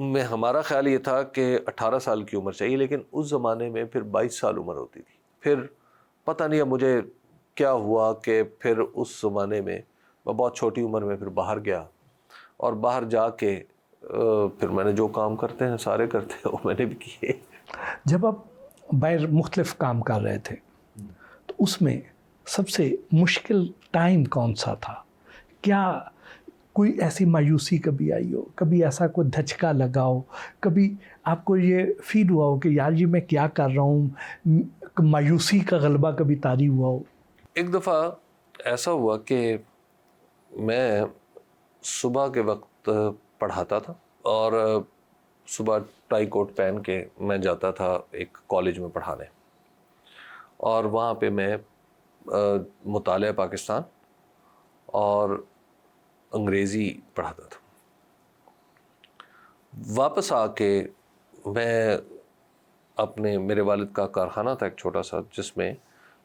میں ہمارا خیال یہ تھا کہ 18 سال کی عمر چاہیے، لیکن اس زمانے میں پھر 22 سال عمر ہوتی تھی. پھر پتہ نہیں اب مجھے کیا ہوا کہ پھر اس زمانے میں بہت چھوٹی عمر میں پھر باہر گیا، اور باہر جا کے پھر میں نے جو کام کرتے ہیں سارے کرتے ہیں وہ میں نے بھی کیے. جب آپ باہر مختلف کام کر رہے تھے تو اس میں سب سے مشکل ٹائم کون سا تھا؟ کیا کوئی ایسی مایوسی کبھی آئی ہو، کبھی ایسا کوئی دھچکا لگا ہو، کبھی آپ کو یہ فیل ہوا ہو کہ یار یہ میں کیا کر رہا ہوں، مایوسی کا غلبہ کبھی طاری ہوا ہو؟ ایک دفعہ ایسا ہوا کہ میں صبح کے وقت پڑھاتا تھا، اور صبح ٹائی کوٹ پہن کے میں جاتا تھا ایک کالج میں پڑھانے، اور وہاں پہ میں مطالعہ پاکستان اور انگریزی پڑھاتا تھا. واپس آ کے میں میرے والد کا کارخانہ تھا ایک چھوٹا سا جس میں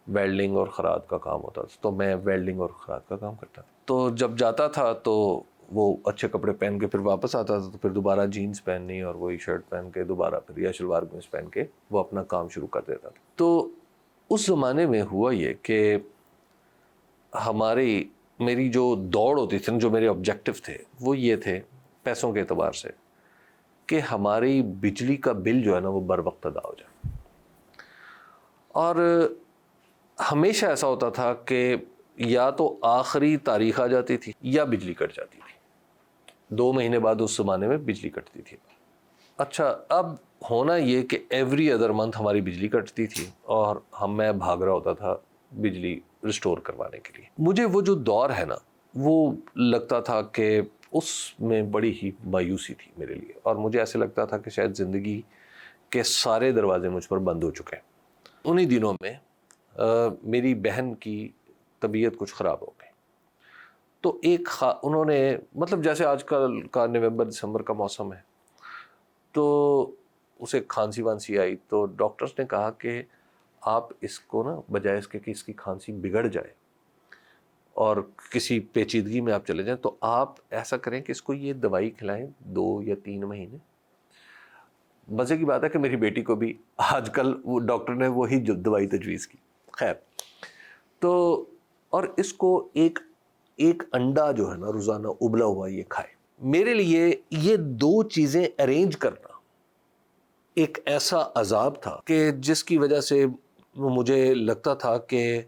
ویلڈنگ اور خراد کا کام ہوتا تھا، تو میں ویلڈنگ اور خراد کا کام کرتا تھا. تو جب جاتا تھا تو وہ اچھے کپڑے پہن کے پھر واپس آتا تھا، تو پھر دوبارہ جینز پہننی اور وہی شرٹ پہن کے دوبارہ پھر یا شلوار قمیض پہن کے وہ اپنا کام شروع کر دیتا تھا. تو اس زمانے میں ہوا یہ کہ میری جو دوڑ ہوتی تھی، جو میرے آبجیکٹو تھے وہ یہ تھے پیسوں کے اعتبار سے کہ ہماری بجلی کا بل جو ہے نا وہ بر وقت ادا ہو جائے. اور ہمیشہ ایسا ہوتا تھا کہ یا تو آخری تاریخ آ جاتی تھی یا بجلی کٹ جاتی تھی. 2 مہینے بعد اس زمانے میں بجلی کٹتی تھی. اچھا، اب ہونا یہ کہ ایوری ادر منتھ ہماری بجلی کٹتی تھی اور میں بھاگ رہا ہوتا تھا بجلی ریسٹور کروانے کے لیے. مجھے وہ جو دور ہے نا وہ لگتا تھا کہ اس میں بڑی ہی مایوسی تھی میرے لیے، اور مجھے ایسے لگتا تھا کہ شاید زندگی کے سارے دروازے مجھ پر بند ہو چکے ہیں. انہی دنوں میں میری بہن کی طبیعت کچھ خراب ہو گئی. تو انہوں نے مطلب جیسے آج کل کا نومبر دسمبر کا موسم ہے، تو اسے کھانسی وانسی آئی. تو ڈاکٹرز نے کہا کہ آپ اس کو نا بجائے اس کے کہ اس کی کھانسی بگڑ جائے اور کسی پیچیدگی میں آپ چلے جائیں، تو آپ ایسا کریں کہ اس کو یہ دوائی کھلائیں 2 یا 3 مہینے. مزے کی بات ہے کہ میری بیٹی کو بھی آج کل وہ ڈاکٹر نے وہی جو دوائی تجویز کی. خیر، تو اور اس کو ایک انڈا جو ہے نا روزانہ ابلا ہوا یہ کھائے. میرے لیے یہ 2 چیزیں ارینج کرنا ایک ایسا عذاب تھا کہ جس کی وجہ سے مجھے لگتا تھا کہ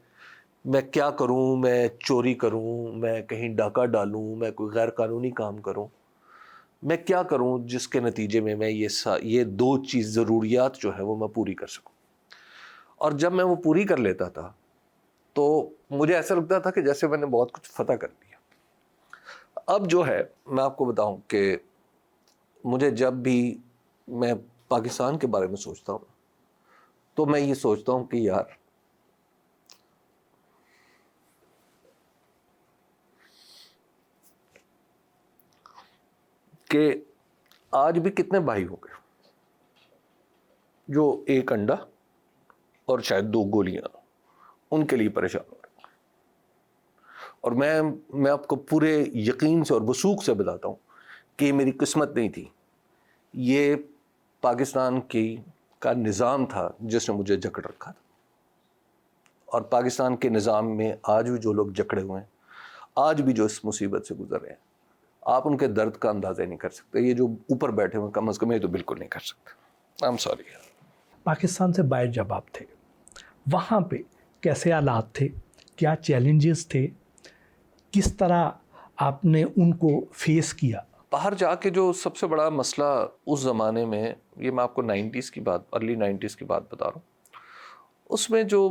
میں کیا کروں، میں چوری کروں، میں کہیں ڈاکہ ڈالوں، میں کوئی غیر قانونی کام کروں، میں کیا کروں جس کے نتیجے میں یہ 2 چیز ضروریات جو ہے وہ میں پوری کر سکوں. اور جب میں وہ پوری کر لیتا تھا تو مجھے ایسا لگتا تھا کہ جیسے میں نے بہت کچھ فتح کر لیا. اب جو ہے میں آپ کو بتاؤں کہ مجھے جب بھی میں پاکستان کے بارے میں سوچتا ہوں تو میں یہ سوچتا ہوں کہ یار کہ آج بھی کتنے بھائی ہو گئے جو ایک انڈا اور شاید 2 گولیاں ان کے لیے پریشان ہو رہے ہیں. اور میں آپ کو پورے یقین سے اور وثوق سے بتاتا ہوں کہ یہ میری قسمت نہیں تھی، یہ پاکستان کا نظام تھا جس نے مجھے جکڑ رکھا تھا. اور پاکستان کے نظام میں آج بھی جو لوگ جکڑے ہوئے ہیں، آج بھی جو اس مصیبت سے گزر رہے ہیں، آپ ان کے درد کا اندازہ نہیں کر سکتے. یہ جو اوپر بیٹھے ہوئے کم از کم یہ تو بالکل نہیں کر سکتے. I am sorry. پاکستان سے باہر جب آپ تھے وہاں پہ کیسے حالات تھے، کیا چیلنجز تھے، کس طرح آپ نے ان کو فیس کیا؟ باہر جا کے جو سب سے بڑا مسئلہ اس زمانے میں، یہ میں آپ کو 90s کی بات، ارلی 90s کی بات بتا رہا ہوں، اس میں جو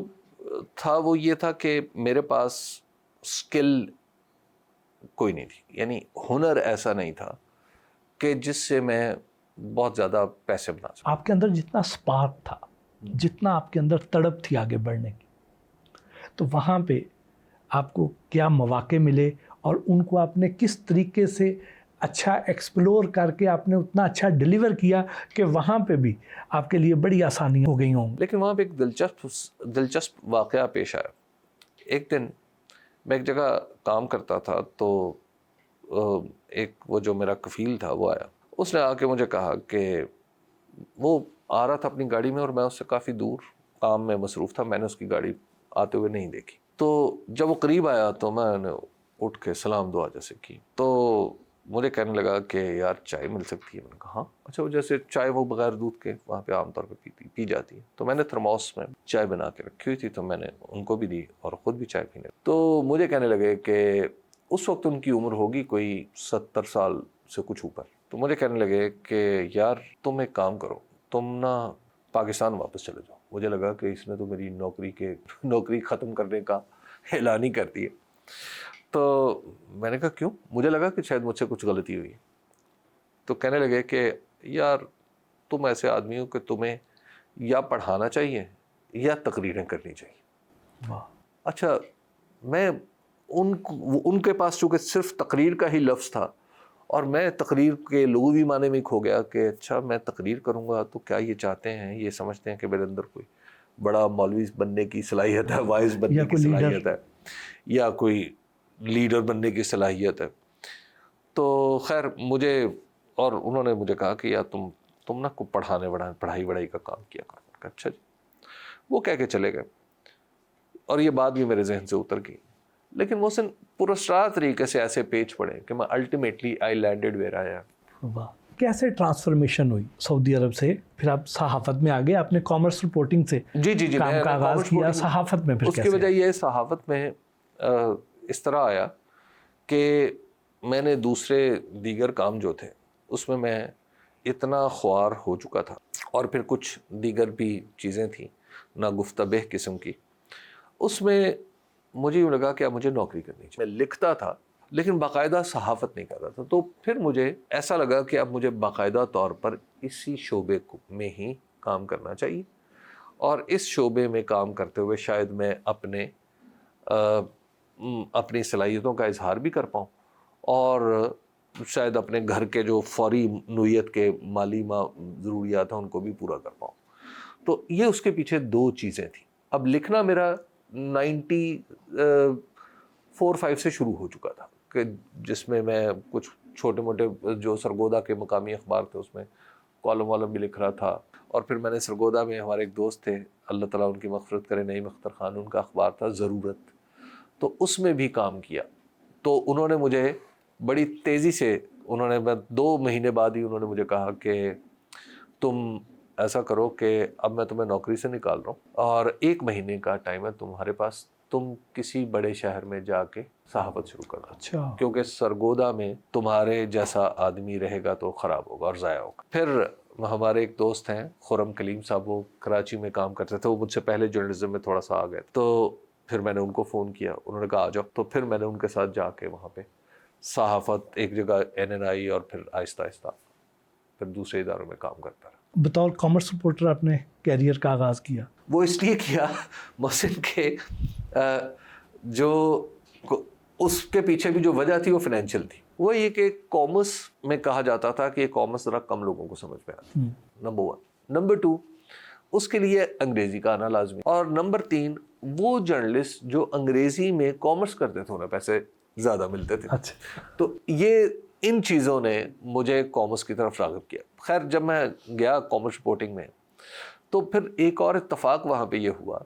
تھا وہ یہ تھا کہ میرے پاس اسکل کوئی نہیں تھی. یعنی ہنر ایسا نہیں تھا کہ جس سے میں بہت زیادہ پیسے بنا سکتا. آپ کے اندر جتنا سپارک تھا، جتنا آپ کے اندر تڑپ تھی آگے بڑھنے کی، تو وہاں پہ آپ کو کیا مواقع ملے اور ان کو آپ نے کس طریقے سے اچھا ایکسپلور کر کے آپ نے اتنا اچھا ڈیلیور کیا کہ وہاں پہ بھی آپ کے لیے بڑی آسانی ہو گئی ہوں؟ لیکن وہاں پہ ایک دلچسپ واقعہ پیش آیا. ایک دن میں ایک جگہ کام کرتا تھا تو ایک وہ جو میرا کفیل تھا وہ آیا. اس نے آ کے مجھے کہا کہ وہ آ رہا تھا اپنی گاڑی میں اور میں اس سے کافی دور کام میں مصروف تھا, میں نے اس کی گاڑی آتے ہوئے نہیں دیکھی. تو جب وہ قریب آیا تو میں نے اٹھ کے سلام دعا جیسے کی, تو مجھے کہنے لگا کہ یار چائے مل سکتی ہے. میں نے کہا ہاں. اچھا, وہ جیسے چائے وہ بغیر دودھ کے وہاں پہ عام طور پہ پی جاتی ہے, تو میں نے تھرموس میں چائے بنا کے رکھی ہوئی تھی, تو میں نے ان کو بھی دی اور خود بھی چائے پینے. تو مجھے کہنے لگے کہ اس وقت ان کی عمر ہوگی کوئی 70 سال سے کچھ اوپر. تو مجھے کہنے لگے کہ یار تم ایک کام کرو, تم نا پاکستان واپس چلے جاؤ. مجھے لگا کہ اس نے تو میری نوکری ختم کرنے کا اعلان ہی کر دیا. تو میں نے کہا کیوں؟ مجھے لگا کہ شاید مجھ سے کچھ غلطی ہوئی. تو کہنے لگے کہ یار تم ایسے آدمی ہو کہ تمہیں یا پڑھانا چاہیے یا تقریریں کرنی چاہیے. اچھا, میں ان کے پاس چونکہ صرف تقریر کا ہی لفظ تھا اور میں تقریر کے لغوی معنی میں کھو گیا کہ اچھا میں تقریر کروں گا تو کیا یہ چاہتے ہیں, یہ سمجھتے ہیں کہ میرے اندر کوئی بڑا مولوی بننے کی صلاحیت ہے, وائز بننے کی صلاحیت ہے, یا کوئی لیڈر بننے کی صلاحیت ہے. تو خیر مجھے, اور انہوں نے مجھے کہا کہ یار تم نا پڑھائی وڑھائی کا کام کیا کرو. اچھا جی. وہ کہہ کے چلے گئے اور یہ بات بھی میرے ذہن سے اتر گئی. لیکن محسن پراسرار طریقے سے ایسے پیچ پڑے کہ میں ultimately I landed where I am. واہ, کیسے ٹرانسفارمیشن ہوئی سعودی عرب سے, پھر آپ صحافت میں آگے, آپ نے کامرس رپورٹنگ سے جی کام کا آغاز کیا, صحافت میں پھر اس کی وجہ یہ صحافت میں اس طرح آیا کہ میں نے دوسرے دیگر کام جو تھے اس میں اتنا خوار ہو چکا تھا, اور پھر کچھ دیگر بھی چیزیں تھیں نا گفتبہ قسم کی, اس میں مجھے یوں لگا کہ اب مجھے نوکری کرنی چاہیے. میں لکھتا تھا لیکن باقاعدہ صحافت نہیں کرتا تھا. تو پھر مجھے ایسا لگا کہ اب مجھے باقاعدہ طور پر اسی شعبے میں ہی کام کرنا چاہیے, اور اس شعبے میں کام کرتے ہوئے شاید میں اپنی صلاحیتوں کا اظہار بھی کر پاؤں, اور شاید اپنے گھر کے جو فوری نوعیت کے مالی ضروریات ہیں ان کو بھی پورا کر پاؤں. تو یہ اس کے پیچھے دو چیزیں تھیں. اب لکھنا میرا 94-95 سے شروع ہو چکا تھا, کہ جس میں کچھ چھوٹے موٹے جو سرگودا کے مقامی اخبار تھے اس میں کالم بھی لکھ رہا تھا. اور پھر میں نے سرگودا میں, ہمارے ایک دوست تھے اللہ تعالیٰ ان کی مغفرت کرے, نعیم اختر خان, ان کا اخبار تھا ضرورت, تو اس میں بھی کام کیا. تو انہوں نے مجھے بڑی تیزی سے, میں 2 مہینے بعد ہی انہوں نے مجھے کہا کہ تم ایسا کرو کہ اب میں تمہیں نوکری سے نکال رہا ہوں اور 1 مہینے کا ٹائم ہے تمہارے پاس, تم کسی بڑے شہر میں جا کے صحافت شروع کر دو. اچھا. کیونکہ سرگودا میں تمہارے جیسا آدمی رہے گا تو خراب ہوگا اور ضائع ہوگا. پھر ہمارے ایک دوست ہیں خرم کلیم صاحب, وہ کراچی میں کام کرتے تھے, وہ مجھ سے پہلے جرنلزم میں تھوڑا سا آ گئے. تو پھر میں نے ان کو فون کیا, انہوں نے کہا آ جاؤ. تو پھر میں نے ان کے ساتھ جا کے وہاں پہ صحافت ایک جگہ NNI, اور پھر آہستہ آہستہ پھر دوسرے اداروں میں کام کرتا رہا. بطور کامرس رپورٹر آپ نے کیریئر کا آغاز کیا. وہ اس لیے کیا محسن کے جو اس کے پیچھے بھی جو وجہ تھی وہ فائنینشیل تھی. وہ یہ کہ کامرس میں کہا جاتا تھا کہ کامرس ذرا کم لوگوں کو سمجھ میں آتی, نمبر 1. نمبر 2, اس کے لیے انگریزی کا آنا لازمی, اور نمبر 3, وہ جرنلسٹ جو انگریزی میں کامرس کرتے تھے انہیں پیسے زیادہ ملتے تھے. تو یہ ان چیزوں نے مجھے کامرس کی طرف راغب کیا. خیر جب میں گیا کامرس رپورٹنگ میں تو پھر ایک اور اتفاق وہاں پہ یہ ہوا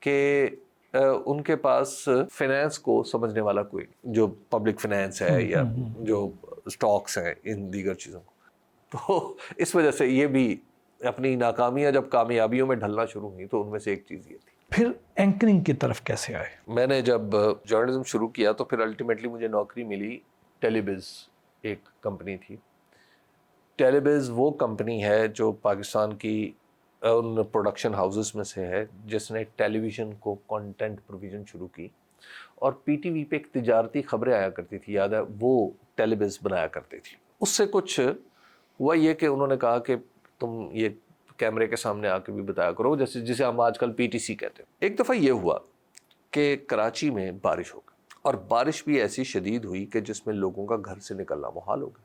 کہ ان کے پاس فائنینس کو سمجھنے والا کوئی, جو پبلک فائنینس ہے یا جو سٹاکس ہیں ان دیگر چیزوں کو. تو اس وجہ سے یہ بھی اپنی ناکامیاں جب کامیابیوں میں ڈھلنا شروع ہوئی تو ان میں سے ایک چیز یہ تھی. پھر اینکرنگ کی طرف کیسے آئے؟ میں نے جب جرنلزم شروع کیا تو پھر الٹیمیٹلی مجھے نوکری ملی ٹیلی بز, ایک کمپنی تھی. ٹیلی بز وہ کمپنی ہے جو پاکستان کی ان پروڈکشن ہاؤسز میں سے ہے جس نے ٹیلی ویژن کو کانٹینٹ پروویژن شروع کی, اور PTV پہ ایک تجارتی خبریں آیا کرتی تھی, یاد ہے, وہ ٹیلی بز بنایا کرتی تھی. اس سے کچھ ہوا یہ کہ انہوں نے کہا کہ تم یہ کیمرے کے سامنے آ کے بھی بتایا کرو, جسے ہم آج کل PTC کہتے ہیں. ایک دفعہ یہ ہوا کہ کراچی میں بارش ہو گئی, اور بارش بھی ایسی شدید ہوئی کہ جس میں لوگوں کا گھر سے نکلنا محال ہو گیا.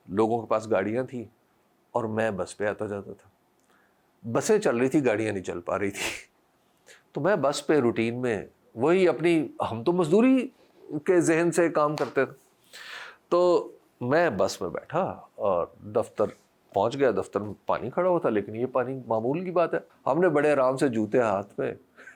لوگوں کے پاس گاڑیاں تھیں اور میں بس پہ آتا جاتا تھا. بسیں چل رہی تھی, گاڑیاں نہیں چل پا رہی تھی. تو میں بس پہ روٹین میں وہی اپنی, ہم تو مزدوری کے ذہن سے کام کرتے تھے, تو میں بس میں بیٹھا اور دفتر پہنچ گیا. دفتر میں پانی کھڑا ہوا تھا, لیکن یہ پانی معمول کی بات ہے. ہم نے بڑے آرام سے جوتے ہاتھ میں,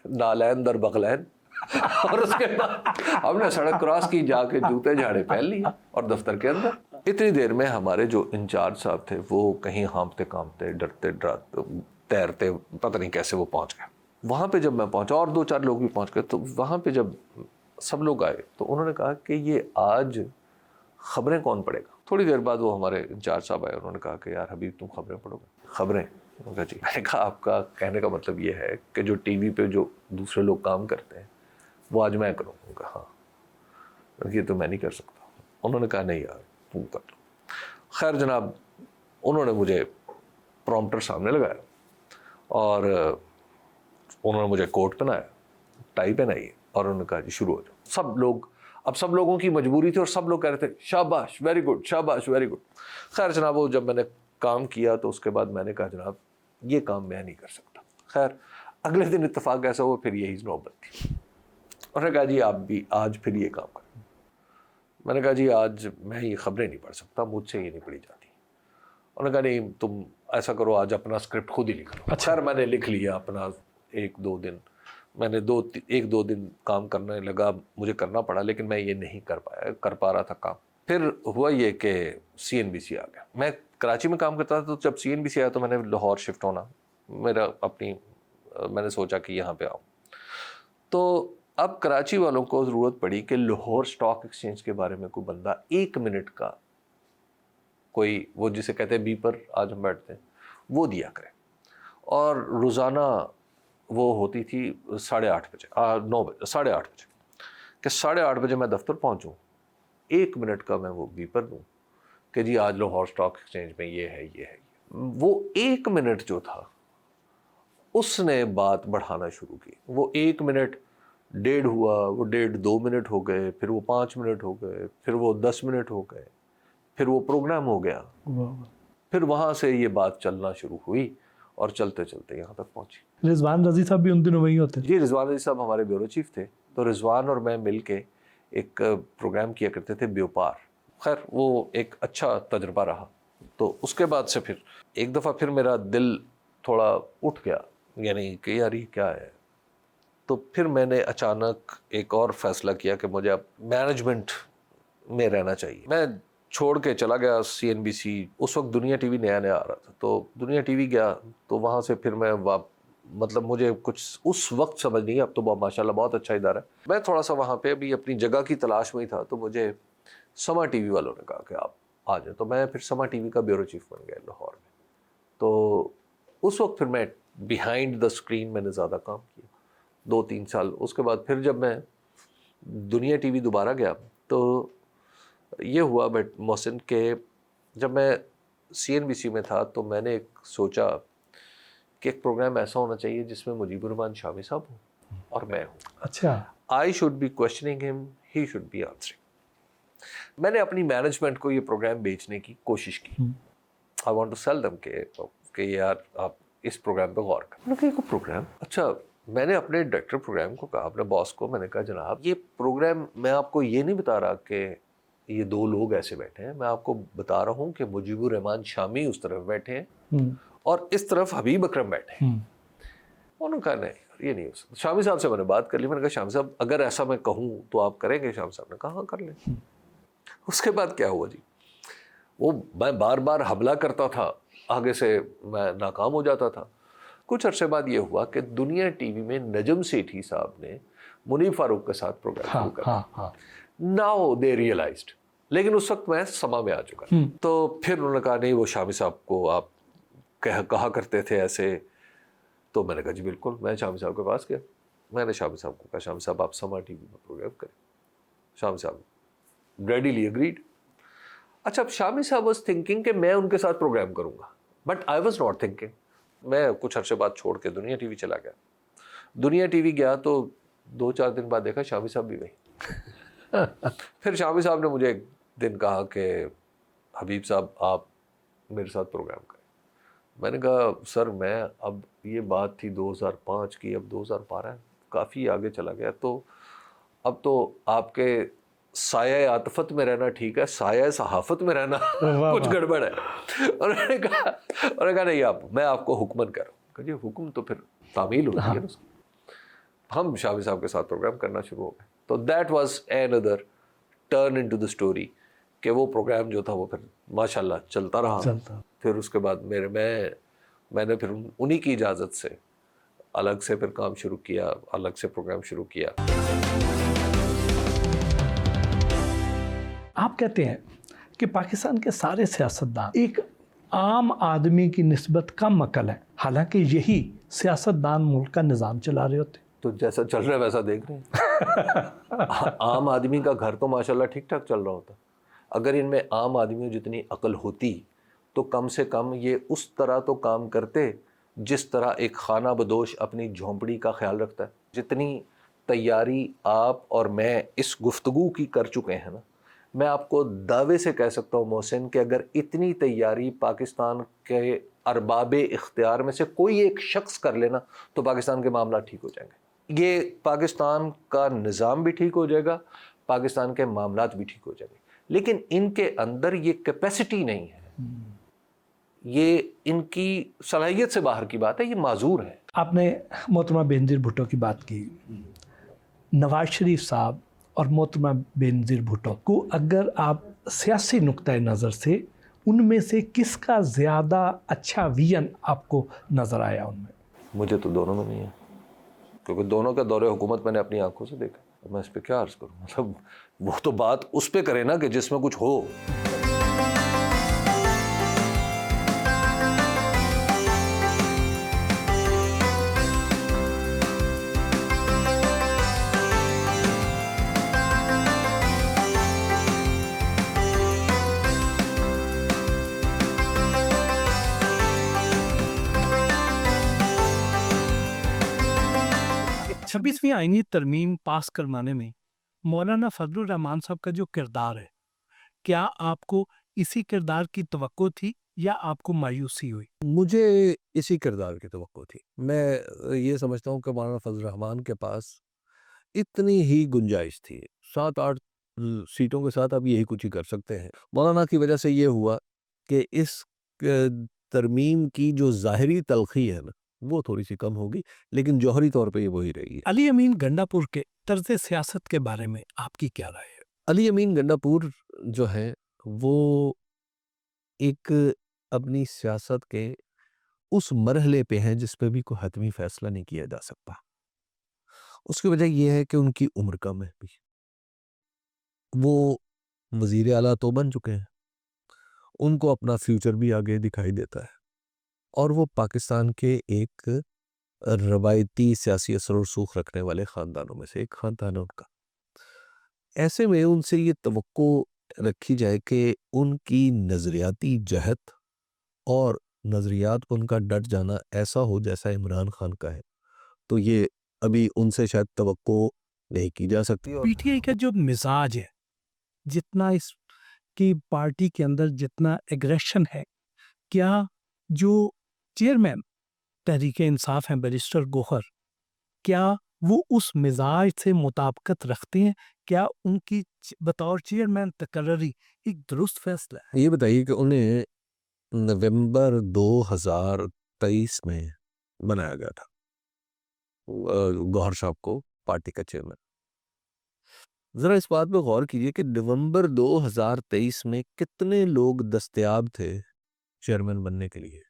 نالین در بغلین, اور اس کے بعد ہم نے سڑک کراس کی, جا کے جوتے جھاڑے پہن لیے اور دفتر کے اندر. اتنی دیر میں ہمارے جو انچارج صاحب تھے وہ کہیں ہانپتے کانپتے, ڈرتے ڈراتے, تیرتے, پتہ نہیں کیسے وہ پہنچ گئے. وہاں پہ جب میں پہنچا اور 2-4 لوگ بھی پہنچ گئے, تو وہاں پہ جب سب لوگ آئے تو انہوں نے کہا کہ یہ آج خبریں کون پڑھے گا. تھوڑی دیر بعد وہ ہمارے انچارج صاحب آئے, انہوں نے کہا کہ یار حبیب تم خبریں پڑھو گے. خبریں؟ میں کہا جی. میں نے کہا آپ کا کہنے کا مطلب یہ ہے کہ جو ٹی وی پہ جو دوسرے لوگ کام کرتے ہیں وہ آج میں کروں گا. ہاں. یہ تو میں نہیں کر سکتا. انہوں نے کہا نہیں یار تم کر لو. خیر جناب, انہوں نے مجھے پرومپٹر سامنے لگایا اور انہوں نے مجھے کوٹ پہنایا, ٹائی پہنائی, اور انہوں نے کہا جی شروع ہو جاؤ. سب لوگ, اب سب لوگوں کی مجبوری تھی اور سب لوگ کہہ رہے تھے شاباش ویری گڈ, شاباش ویری گڈ. خیر جناب, وہ جب میں نے کام کیا تو اس کے بعد میں نے کہا جناب یہ کام میں نہیں کر سکتا. خیر اگلے دن اتفاق ایسا ہوا, پھر یہی نوبت تھی. انہوں نے کہا جی آپ بھی آج پھر یہ کام کریں. میں نے کہا جی آج میں یہ خبریں نہیں پڑھ سکتا, مجھ سے یہ نہیں پڑھی جاتی. انہوں نے کہا نہیں تم ایسا کرو آج اپنا اسکرپٹ خود ہی لکھ لو. خیر میں نے لکھ لیا اپنا 1-2 دن. میں نے 1-2 دن کام کرنے لگا, مجھے کرنا پڑا, لیکن میں یہ نہیں کر پا رہا تھا کام. پھر ہوا یہ کہ CNBC آ گیا. میں کراچی میں کام کرتا تھا, تو جب CNBC آیا تو میں نے لاہور شفٹ ہونا, میں نے سوچا کہ یہاں پہ آؤں. تو اب کراچی والوں کو ضرورت پڑی کہ لاہور اسٹاک ایکسچینج کے بارے میں کوئی بندہ 1 منٹ کا کوئی, وہ جسے کہتے ہیں بیپر آج ہم بیٹھتے ہیں, وہ دیا کرے. اور روزانہ وہ ہوتی تھی 8:30 بجے, 9 بجے, 8:30 بجے, کہ 8:30 بجے میں دفتر پہنچوں, 1 منٹ کا میں وہ بیپر دوں کہ جی آج لاہور اسٹاک ایکسچینج میں یہ ہے, یہ ہے. وہ 1 منٹ جو تھا اس نے بات بڑھانا شروع کی. وہ 1 منٹ 1.5 ہوا, وہ 1.5 2 منٹ ہو گئے, پھر وہ 5 منٹ ہو گئے, پھر وہ 10 منٹ ہو گئے, پھر وہ پروگرام ہو گیا. پھر وہاں سے یہ بات چلنا شروع ہوئی اور چلتے چلتے یہاں تک پہنچی. رضوان رضی صاحب بھی ان دنوں وہی ہوتے ہیں؟ جی رضوان رضی صاحب ہمارے بیورو چیف تھے. تو رضوان اور میں مل کے ایک پروگرام کیا کرتے تھے, بیوپار. خیر وہ ایک اچھا تجربہ رہا. تو اس کے بعد سے پھر ایک دفعہ پھر میرا دل تھوڑا اٹھ گیا, یعنی کہ یار یہ کیا ہے. تو پھر میں نے اچانک ایک اور فیصلہ کیا کہ مجھے اب مینجمنٹ میں رہنا چاہیے. میں چھوڑ کے چلا گیا CNBC. اس وقت دنیا ٹی وی نیا نیا آ رہا تھا, تو دنیا ٹی وی گیا. تو وہاں سے پھر میں مطلب مجھے کچھ اس وقت سمجھ نہیں, اب تو ماشاءاللہ بہت اچھا ادارہ ہے. میں تھوڑا سا وہاں پہ بھی اپنی جگہ کی تلاش میں ہی تھا, تو مجھے سما ٹی وی والوں نے کہا کہ آپ آ جائیں. تو میں پھر سما ٹی وی کا بیورو چیف بن گیا لاہور میں. تو اس وقت پھر میں بیہائنڈ دا اسکرین میں نے زیادہ کام کیا 2-3 سال. اس کے بعد پھر جب میں دنیا ٹی وی دوبارہ گیا تو یہ ہوا بٹ محسن کہ جب میں CNBC میں تھا تو میں نے ایک سوچا کہ ایک پروگرام ایسا ہونا چاہیے جس میں مجیب الرحمان شامی صاحب ہوں اور میں ہوں. اچھا. I should be questioning him, he should be answering. میں نے اپنی مینجمنٹ کو یہ پروگرام بیچنے کی کوشش کی. I want to sell them کہ یار آپ اس پروگرام پہ غور کریں. انہوں نے کہا پروگرام اچھا. میں نے اپنے ڈائریکٹر پروگرام کو کہا, اپنے باس کو, میں نے کہا جناب یہ پروگرام میں آپ کو یہ نہیں بتا رہا کہ یہ 2 لوگ ایسے بیٹھے ہیں, میں آپ کو بتا رہا ہوں کہ مجیب الرحمان شامی اس طرف بیٹھے ہیں اور اس طرف حبیب اکرم بیٹھے ہیں. انہوں نے کہا نہیں یہ نہیں ہو سکتا. شامی صاحب سے میں نے بات کر لی. میں نے کہا شامی صاحب اگر ایسا میں کہوں تو آپ کریں گے؟ شامی صاحب نے کہا ہاں کر لیں. اس کے بعد کیا ہوا جی, وہ میں بار بار حملہ کرتا تھا, آگے سے میں ناکام ہو جاتا تھا. کچھ عرصے بعد یہ ہوا کہ دنیا ٹی وی میں نجم سیٹھی صاحب نے منیب فاروق کے ساتھ پروگرام شروع کیا. ناؤ دے ریئلائزڈ, لیکن اس وقت میں سما میں آ چکا. تو پھر انہوں نے کہا نہیں وہ شامی صاحب کو آپ کہا کرتے تھے ایسے. تو میں نے کہا جی بالکل. میں شامی صاحب کے پاس گیا, میں نے شامی صاحب کو کہا شامی صاحب آپ سما ٹی وی میں پروگرام کریں. شامی صاحب ریڈیلی اگریڈ. اچھا اب شامی صاحب واز تھنکنگ کہ میں ان کے ساتھ پروگرام کروں گا, but I was not thinking. میں کچھ عرصے بعد چھوڑ کے دنیا ٹی وی چلا گیا. دنیا ٹی وی گیا تو 2-4 دن بعد دیکھا شامی صاحب بھی وہی. پھر شامی صاحب نے مجھے ایک دن کہا کہ حبیب صاحب آپ میرے ساتھ پروگرام کریں. میں نے کہا سر میں اب یہ بات تھی 2005 کی, اب 2012 ہے, کافی آگے چلا گیا. تو اب تو آپ کے سایہ عاطفت میں رہنا ٹھیک ہے, سایہ صحافت میں رہنا کچھ گڑبڑ ہے. اور انہوں نے کہا نہیں میں آپ کو حکمن کر رہا ہوں. کہ جی حکم تو پھر تعمیل ہوتی ہے نا. ہم شامی صاحب کے ساتھ پروگرام کرنا شروع ہو گئے. تو that was another turn into the story کہ وہ پروگرام جو تھا وہ پھر ماشاءاللہ چلتا رہا. پھر اس کے بعد میں نے پھر انہی کی اجازت سے الگ سے پھر کام شروع کیا, الگ سے پروگرام شروع کیا. آپ کہتے ہیں کہ پاکستان کے سارے سیاستدان ایک عام آدمی کی نسبت کم عقل ہیں, حالانکہ یہی سیاستدان ملک کا نظام چلا رہے ہوتے. تو جیسا چل رہا ہے ویسا دیکھ رہے ہیں. عام آدمی کا گھر تو ماشاءاللہ ٹھیک ٹھاک چل رہا ہوتا. اگر ان میں عام آدمیوں جتنی عقل ہوتی تو کم سے کم یہ اس طرح تو کام کرتے جس طرح ایک خانہ بدوش اپنی جھونپڑی کا خیال رکھتا ہے. جتنی تیاری آپ اور میں اس گفتگو کی کر چکے ہیں نا, میں آپ کو دعوے سے کہہ سکتا ہوں محسن کہ اگر اتنی تیاری پاکستان کے ارباب اختیار میں سے کوئی ایک شخص کر لینا تو پاکستان کے معاملات ٹھیک ہو جائیں گے. یہ پاکستان کا نظام بھی ٹھیک ہو جائے گا, پاکستان کے معاملات بھی ٹھیک ہو جائیں گے. لیکن ان کے اندر یہ کیپیسٹی نہیں ہے, یہ ان کی صلاحیت سے باہر کی بات ہے, یہ معذور ہے. آپ نے محترمہ بینظیر بھٹو کی بات کی. نواز شریف صاحب اور محترمہ بینظیر بھٹو کو اگر آپ سیاسی نقطۂ نظر سے ان میں سے کس کا زیادہ اچھا ویژن آپ کو نظر آیا ان میں؟ مجھے تو دونوں میں نہیں ہے, کیونکہ دونوں کا دور حکومت میں نے اپنی آنکھوں سے دیکھا. میں اس پہ کیا عرض کروں, مطلب وہ تو بات اس پہ کرے نا کہ جس میں کچھ ہو. چھبیسویں آئینی ترمیم پاس کروانے میں مولانا فضل الرحمان صاحب کا جو کردار ہے, کیا آپ کو اسی کردار کی توقع تھی یا آپ کو مایوسی ہوئی؟ مجھے اسی کردار کی توقع تھی. میں یہ سمجھتا ہوں کہ مولانا فضل الرحمان کے پاس اتنی ہی گنجائش تھی. 7-8 سیٹوں کے ساتھ آپ یہی کچھ ہی کر سکتے ہیں. مولانا کی وجہ سے یہ ہوا کہ اس ترمیم کی جو ظاہری تلخی ہے نا وہ تھوڑی سی کم ہوگی, لیکن جوہری طور پہ یہ وہی رہی ہے. علی امین گنڈا پور کے طرز سیاست کے بارے میں آپ کی کیا رائے ہے؟ علی امین گنڈا پور جو ہے وہ ایک اپنی سیاست کے اس مرحلے پہ ہیں جس پہ بھی کوئی حتمی فیصلہ نہیں کیا جا سکتا. اس کی وجہ یہ ہے کہ ان کی عمر کم ہے. بھی وہ وزیر اعلیٰ تو بن چکے ہیں, ان کو اپنا فیوچر بھی آگے دکھائی دیتا ہے, اور وہ پاکستان کے ایک روایتی سیاسی اثر و رسوخ رکھنے والے خاندانوں میں سے ایک خاندان ہے ان کا. ایسے میں ان سے یہ توقع رکھی جائے کہ ان کی نظریاتی جہت اور نظریات پر ان کا ڈٹ جانا ایسا ہو جیسا عمران خان کا ہے, تو یہ ابھی ان سے شاید توقع نہیں کی جا سکتی. پی ٹی آئی کا جو مزاج ہے, جتنا اس کی پارٹی کے اندر جتنا ایگریشن ہے, کیا جو چیئرمین تحریک انصاف ہیں بیرسٹر گوہر, کیا وہ اس مزاج سے مطابقت رکھتے ہیں؟ کیا ان کی بطور چیئرمین تقرری ایک درست فیصلہ ہے؟ یہ بتائیے کہ انہیں نومبر 2023 میں بنایا گیا تھا گوہر صاحب کو پارٹی کا چیئرمین. ذرا اس بات پہ غور کیجئے کہ نومبر 2023 میں کتنے لوگ دستیاب تھے چیئرمین بننے کے لیے.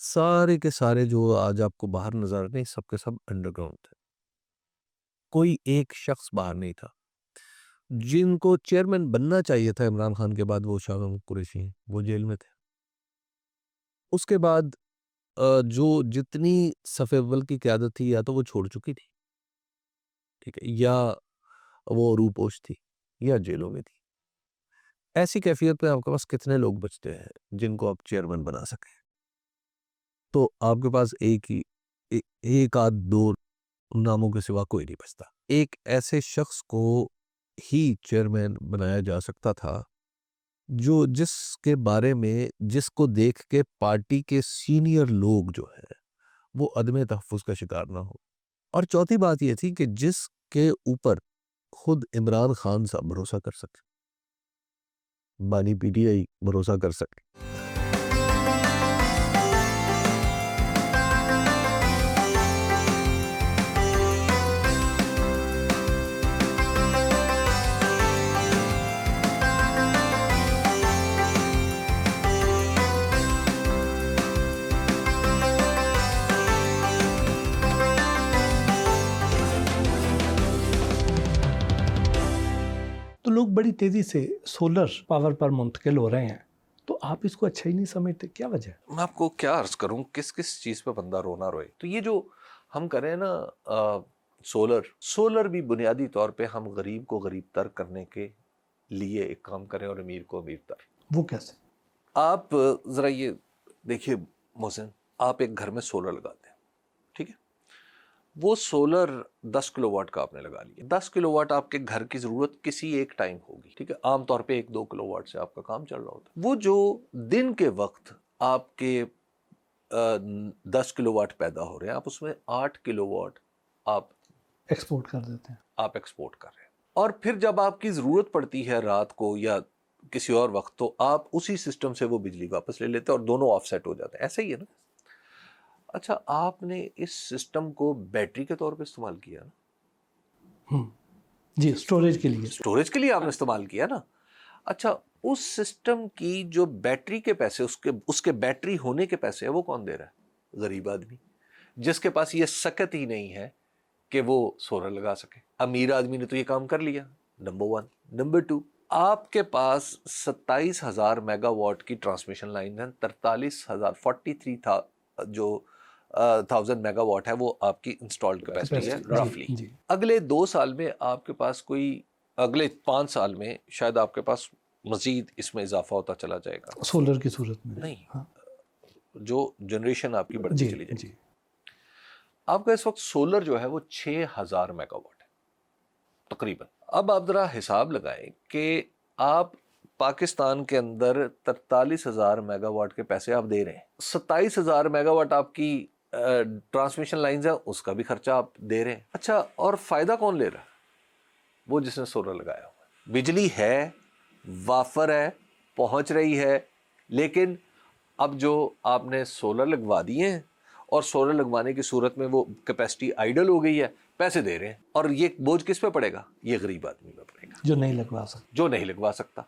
سارے کے سارے جو آج آپ کو باہر نظر آتے ہیں سب کے سب انڈر گراؤنڈ تھے. کوئی ایک شخص باہر نہیں تھا. جن کو چیئرمین بننا چاہیے تھا عمران خان کے بعد, وہ شاہ محمود قریشی ہیں, وہ جیل میں تھے. اس کے بعد جو جتنی صف اول کی قیادت تھی یا تو وہ چھوڑ چکی تھی, ٹھیک ہے, یا وہ روپوش تھی یا جیلوں میں تھی. ایسی کیفیت میں آپ کے پاس کتنے لوگ بچتے ہیں جن کو آپ چیئرمین بنا سکیں؟ تو آپ کے پاس ایک آدھ دو ناموں کے سوا کوئی نہیں بچتا. ایک ایسے شخص کو ہی چیئرمین بنایا جا سکتا تھا جو جس کے بارے میں, جس کو دیکھ کے پارٹی کے سینئر لوگ جو ہیں وہ عدم تحفظ کا شکار نہ ہو. اور چوتھی بات یہ تھی کہ جس کے اوپر خود عمران خان صاحب بھروسہ کر سکے, بانی پی ٹی آئی بھروسہ کر سکے. تو لوگ بڑی تیزی سے سولر پاور پر منتقل ہو رہے ہیں, تو آپ اس کو اچھا ہی نہیں سمجھتے, کیا وجہ ہے؟ میں آپ کو کیا عرض کروں, کس چیز پہ بندہ رونا روئے. تو یہ جو ہم کریں نا سولر بھی بنیادی طور پہ ہم غریب کو غریب تر کرنے کے لیے ایک کام کریں اور امیر کو امیر تر. وہ کیسے؟ آپ ذرا یہ دیکھیے محسن, آپ ایک گھر میں سولر لگاتے ہیں, ٹھیک ہے, وہ سولر 10 کلو واٹ کا آپ نے لگا لیا. 10 کلو واٹ آپ کے گھر کی ضرورت کسی ایک ٹائم ہوگی, ٹھیک ہے, عام طور پہ 1-2 کلو واٹ سے آپ کا کام چل رہا ہوتا ہے. وہ جو دن کے وقت آپ کے 10 کلو واٹ پیدا ہو رہے ہیں, آپ اس میں 8 کلو واٹ آپ ایکسپورٹ کر دیتے ہیں. آپ ایکسپورٹ کر رہے ہیں, اور پھر جب آپ کی ضرورت پڑتی ہے رات کو یا کسی اور وقت, تو آپ اسی سسٹم سے وہ بجلی واپس لے لیتے ہیں اور دونوں آف سیٹ ہو جاتے ہیں. ایسا ہی ہے نا. اچھا, آپ نے اس سسٹم کو بیٹری کے طور پہ استعمال کیا نا, جی, اسٹوریج کے لیے. اسٹوریج کے لیے آپ نے استعمال کیا نا. اچھا, اس سسٹم کی جو بیٹری کے پیسے, اس کے بیٹری ہونے کے پیسے, وہ کون دے رہا ہے؟ غریب آدمی, جس کے پاس یہ سکت ہی نہیں ہے کہ وہ سولر لگا سکے. امیر آدمی نے تو یہ کام کر لیا, نمبر 1. نمبر 2, آپ کے پاس 27,000 میگا واٹ کی ٹرانسمیشن لائن ہے, 43,000 جو 1000 میگا واٹ ہے وہ آپ کی انسٹالڈ کیپیسٹی ہے رفلی. اگلے 2 سال میں آپ کے پاس اگلے 5 سال میں شاید آپ کے پاس مزید اس میں اضافہ ہوتا چلا جائے گا, سولر کی صورت میں نہیں, جو جنریشن آپ کی بڑھتی چلی جائے گی. جی. آپ کا اس وقت سولر جو ہے وہ 6000 میگا واٹ ہے تقریباً. اب آپ ذرا حساب لگائیں کہ آپ پاکستان کے اندر 43,000 میگا واٹ کے پیسے آپ دے رہے ہیں, 27,000 میگا واٹ آپ کی ٹرانسمیشن لائنز ہیں, اس کا بھی خرچہ آپ دے رہے ہیں. اچھا, اور فائدہ کون لے رہا ہے؟ وہ جس نے سولر لگایا ہوا ہے. بجلی ہے, وافر ہے, پہنچ رہی ہے, لیکن اب جو آپ نے سولر لگوا دیے ہیں اور سولر لگوانے کی صورت میں وہ کیپیسٹی آئیڈل ہو گئی ہے, پیسے دے رہے ہیں, اور یہ بوجھ کس پہ پڑے گا؟ یہ غریب آدمی پہ پڑے گا جو نہیں لگوا سکتا.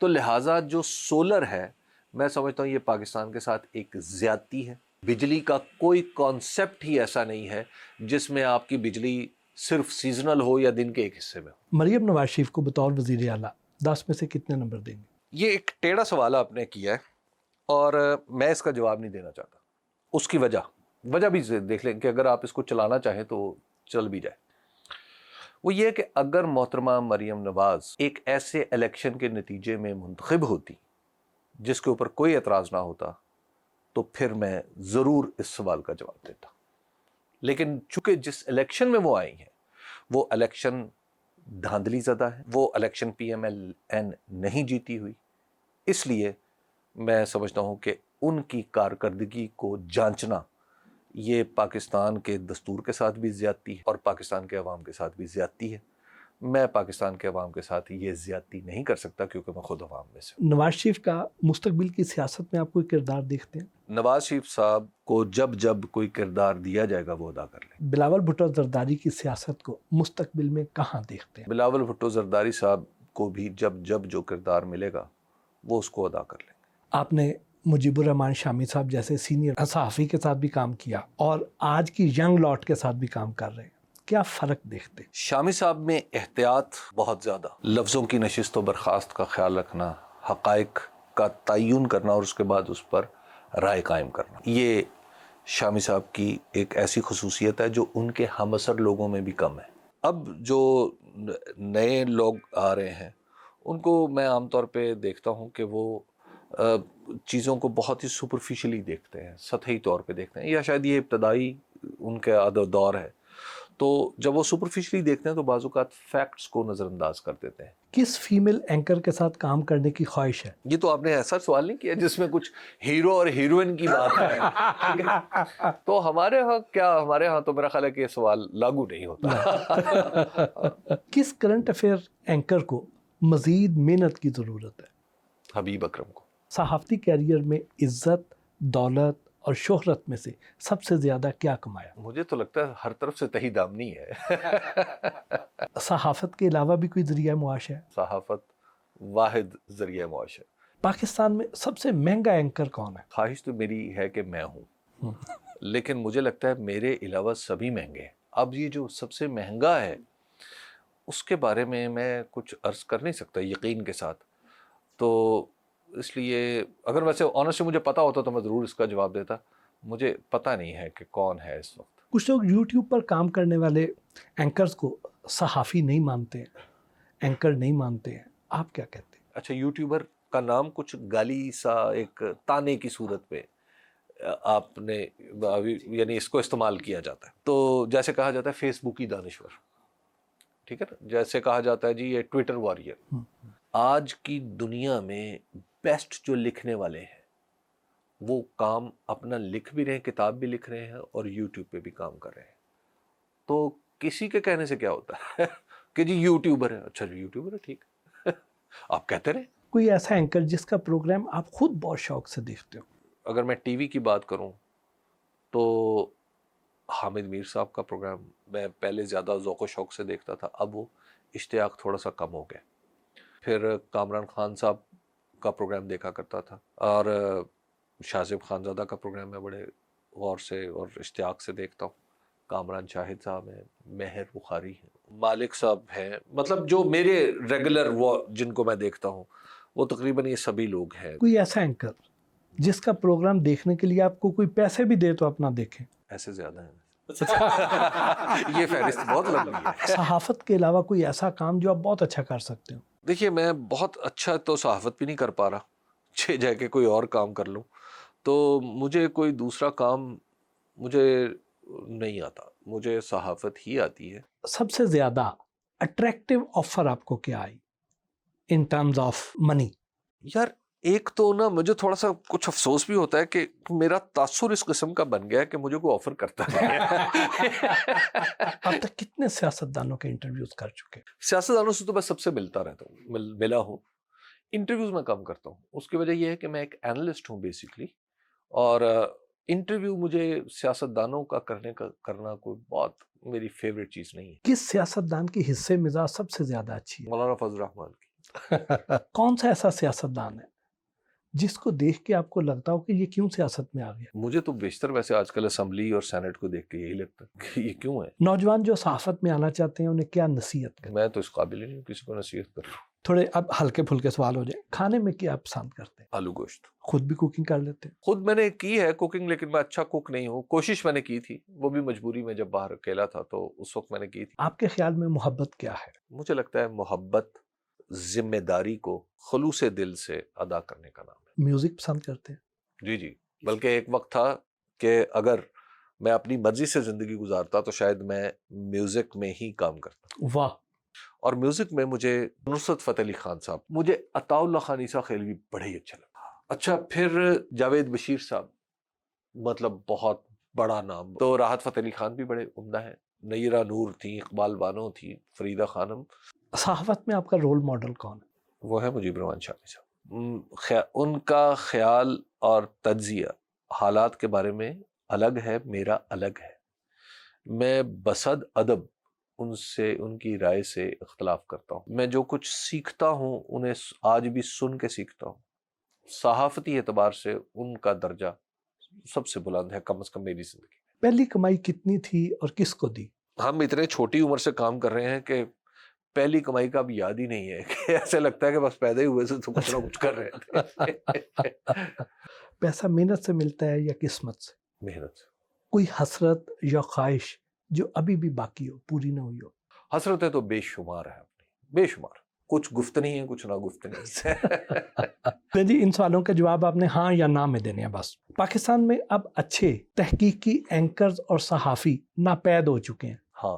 تو لہٰذا جو سولر ہے, میں سمجھتا ہوں یہ پاکستان کے ساتھ ایک زیادتی ہے. بجلی کا کوئی کانسیپٹ ہی ایسا نہیں ہے جس میں آپ کی بجلی صرف سیزنل ہو یا دن کے ایک حصے میں ہو. مریم نواز شریف کو بطور وزیر اعلیٰ 10 میں سے کتنے نمبر دیں گے؟ یہ ایک ٹیڑھا سوال آپ نے کیا ہے, اور میں اس کا جواب نہیں دینا چاہتا. اس کی وجہ بھی دیکھ لیں کہ اگر آپ اس کو چلانا چاہیں تو چل بھی جائے. وہ یہ کہ اگر محترمہ مریم نواز ایک ایسے الیکشن کے نتیجے میں منتخب ہوتی جس کے اوپر کوئی اعتراض نہ ہوتا, تو پھر میں ضرور اس سوال کا جواب دیتا. لیکن چونکہ جس الیکشن میں وہ آئی ہیں وہ الیکشن دھاندلی زدہ ہے, وہ election P M L N نہیں جیتی ہوئی, اس لیے میں سمجھتا ہوں کہ ان کی کارکردگی کو جانچنا یہ پاکستان کے دستور کے ساتھ بھی زیادتی ہے اور پاکستان کے عوام کے ساتھ بھی زیادتی ہے. میں پاکستان کے عوام کے ساتھ یہ زیادتی نہیں کر سکتا کیونکہ میں خود عوام میں سے ہوں. نواز شریف کا مستقبل کی سیاست میں آپ کوئی کردار دیکھتے ہیں؟ نواز شریف صاحب کو جب کوئی کردار دیا جائے گا وہ ادا کر لیں. بلاول بھٹو زرداری کی سیاست کو مستقبل میں کہاں دیکھتے ہیں؟ بلاول بھٹو زرداری صاحب کو بھی جب جو کردار ملے گا وہ اس کو ادا کر لیں گے. آپ نے مجیب الرحمان شامی صاحب جیسے سینئر صحافی کے ساتھ بھی کام کیا اور آج کی ینگ لاٹ کے ساتھ بھی کام کر رہے ہیں, کیا فرق دیکھتے ہیں؟ شامی صاحب میں احتیاط بہت زیادہ, لفظوں کی نشست و برخاست کا خیال رکھنا, حقائق کا تعین کرنا اور اس کے بعد اس پر رائے قائم کرنا, یہ شامی صاحب کی ایک ایسی خصوصیت ہے جو ان کے ہم اثر لوگوں میں بھی کم ہے. اب جو نئے لوگ آ رہے ہیں ان کو میں عام طور پہ دیکھتا ہوں کہ وہ چیزوں کو بہت ہی سپرفیشلی دیکھتے ہیں, سطحی طور پہ دیکھتے ہیں, یا شاید یہ ابتدائی ان کا دور ہے. تو جب وہ سپرفیشلی دیکھتے ہیں تو بعض اوقات فیکٹس کو نظر انداز کر دیتے ہیں. کس فیمیل اینکر کے ساتھ کام کرنے کی خواہش ہے؟ یہ تو آپ نے ایسا سوال نہیں کیا جس میں کچھ ہیرو اور ہیروئن کی بات ہے. تو ہمارے ہاں تو میرا خیال ہے کہ یہ سوال لاگو نہیں ہوتا. کس کرنٹ افیئر اینکر کو مزید محنت کی ضرورت ہے؟ حبیب اکرم کو. صحافتی کیریئر میں عزت، دولت اور شہرت میں سے سب سے زیادہ کیا کمایا؟ مجھے تو لگتا ہے ہر طرف سے تہی دامنی ہے. صحافت کے علاوہ بھی کوئی ذریعہ معاش ہے؟ صحافت واحد ذریعہ معاش ہے. پاکستان میں سب سے مہنگا اینکر کون ہے؟ خواہش تو میری ہے کہ میں ہوں، لیکن مجھے لگتا ہے میرے علاوہ سبھی مہنگے ہیں. اب یہ جو سب سے مہنگا ہے اس کے بارے میں کچھ عرض کر نہیں سکتا یقین کے ساتھ. تو اس لیے اگر ویسے آنیسٹلی مجھے پتا ہوتا تو میں ضرور اس کا جواب دیتا. مجھے پتا نہیں ہے کہ کون ہے اس وقت. کچھ لوگ یوٹیوب پر کام کرنے والے اینکرز کو صحافی نہیں مانتے ہیں، اینکر نہیں مانتے ہیں، آپ کیا کہتے ہیں؟ اچھا، یوٹیوبر کا نام کچھ گالی سا ایک تانے کی صورت میں آپ نے یعنی اس کو استعمال کیا جاتا ہے. تو جیسے کہا جاتا ہے فیس بکی دانشور، ٹھیک ہے نا، جیسے کہا جاتا ہے جی یہ ٹویٹر واریر. آج کی دنیا میں بیسٹ جو لکھنے والے ہیں وہ کام اپنا لکھ بھی رہے ہیں، کتاب بھی لکھ رہے ہیں اور یوٹیوب پہ بھی کام کر رہے ہیں. تو کسی کے کہنے سے کیا ہوتا ہے کہ جی یوٹیوبر ہے، اچھا جی یوٹیوبر ہے، ٹھیک آپ کہتے رہے. کوئی ایسا اینکر جس کا پروگرام آپ خود بہت شوق سے دیکھتے ہو؟ اگر میں ٹی وی کی بات کروں تو حامد میر صاحب کا پروگرام میں پہلے زیادہ ذوق و شوق سے دیکھتا تھا، اب وہ اشتیاق تھوڑا سا کم ہو گیا. پھر کامران خان صاحب کا پروگرام دیکھا کرتا تھا، اور شاہ خانزادہ کا پروگرام میں بڑے غور سے اور اشتیاق سے دیکھتا ہوں. کامران شاہد صاحب ہیں، مہر بخاری ہیں، مالک صاحب ہیں، مطلب جو میرے ریگولر وہ جن کو میں دیکھتا ہوں وہ تقریباً یہ سبھی لوگ ہیں. کوئی ایسا اینکر جس کا پروگرام دیکھنے کے لیے آپ کو کوئی پیسے بھی دے تو آپ نہ دیکھیں؟ ایسے زیادہ ہیں. یہ فہرست بہت لمبی ہے. صحافت کے علاوہ کوئی ایسا کام جو آپ بہت اچھا کر سکتے ہو؟ دیکھیے میں بہت اچھا تو صحافت بھی نہیں کر پا رہا، جا کے کوئی اور کام کر لوں تو مجھے کوئی دوسرا کام مجھے نہیں آتا، مجھے صحافت ہی آتی ہے. سب سے زیادہ اٹریکٹیو آفر آپ کو کیا آئی ان ٹرمز آف منی؟ یار ایک تو نا مجھے تھوڑا سا کچھ افسوس بھی ہوتا ہے کہ میرا تاثر اس قسم کا بن گیا ہے کہ مجھے کوئی آفر کرتا ہے. اب تک کتنے سیاستدانوں کے انٹرویوز کر چکے؟ سیاستدانوں سے تو میں سب سے ملتا رہتا ہوں، ملا ہوں. انٹرویوز میں کام کرتا ہوں، اس کی وجہ یہ ہے کہ میں ایک اینالسٹ ہوں بیسکلی، اور انٹرویو مجھے سیاستدانوں کا کرنا کوئی بہت میری فیوریٹ چیز نہیں ہے. کس سیاستدان کی حصے مزاج سب سے زیادہ اچھی ہے؟ مولانا فضل الرحمان کی. کون سا ایسا سیاستدان ہے جس کو دیکھ کے آپ کو لگتا ہو کہ یہ کیوں سیاست میں آ گیا؟ مجھے تو بیشتر ویسے آج کل اسمبلی اور سینٹ کو دیکھ کے یہی لگتا ہے کہ یہ کیوں ہے. نوجوان جو صحافت میں آنا چاہتے ہیں انہیں کیا نصیحت کریں؟ میں تو اس قابل ہی نہیں ہوں کسی کو نصیحت کر رہا ہوں. تھوڑے اب ہلکے پھلکے سوال ہو جائیں، کھانے میں کیا پسند کرتے ہیں؟ آلو گوشت. خود بھی کوکنگ کر لیتے ہیں؟ خود میں نے کی ہے کوکنگ، لیکن میں اچھا کوک نہیں ہوں. کوشش میں نے کی تھی، وہ بھی مجبوری میں، جب باہر اکیلا تھا تو اس وقت میں نے کی تھی. آپ کے خیال میں محبت کیا ہے؟ مجھے لگتا ہے محبت ذمہ داری کو خلوص دل سے ادا کرنے کا نام ہے. میوزک پسند کرتے ہیں؟ جی بلکہ ایک وقت تھا کہ اگر میں اپنی مرضی سے زندگی گزارتا تو شاید میں میوزک میں ہی کام کرتا. واہ. اور میوزک میں مجھے نصرت فتح علی خان صاحب، مجھے عطا اللہ خان عیسیٰ خیلوی بڑے ہی اچھا لگا. اچھا پھر جاوید بشیر صاحب، مطلب بہت بڑا نام. تو راحت فتح علی خان بھی بڑے عمدہ ہیں، نیرہ نور تھی، اقبال بانو تھی، فریدہ خانم. صحافت میں آپ کا رول ماڈل کون ہے؟ وہ ہے مجیب الرحمان شامی صاحب. ان کا خیال اور تجزیہ حالات کے بارے میں الگ ہے، میرا الگ ہے. میں بصد ادب ان سے، ان کی رائے سے اختلاف کرتا ہوں. میں جو کچھ سیکھتا ہوں انہیں آج بھی سن کے سیکھتا ہوں. صحافتی اعتبار سے ان کا درجہ سب سے بلند ہے، کم از کم میری زندگی. پہلی کمائی کتنی تھی اور کس کو دی؟ ہم اتنے چھوٹی عمر سے کام کر رہے ہیں کہ پہلی کمائی کا اب یاد ہی نہیں ہے، کہ ایسے لگتا ہے کہ بس پیدا ہی ہوئے سے تو کچھ نہ کچھ کر رہے تھے. پیسہ محنت سے ملتا ہے یا قسمت سے؟ محنت سے. کوئی حسرت یا خواہش جو ابھی بھی باقی ہو، پوری نہ ہوئی ہو؟ حسرتیں تو بے شمار ہیں اپنی، بے شمار. کچھ گفتنی ہیں، کچھ نہ گفتنی. جی ان سوالوں کا جواب آپ نے ہاں یا نہ میں دینے ہیں بس. پاکستان میں اب اچھے تحقیقی اینکرز اور صحافی ناپید ہو چکے ہیں. ہاں.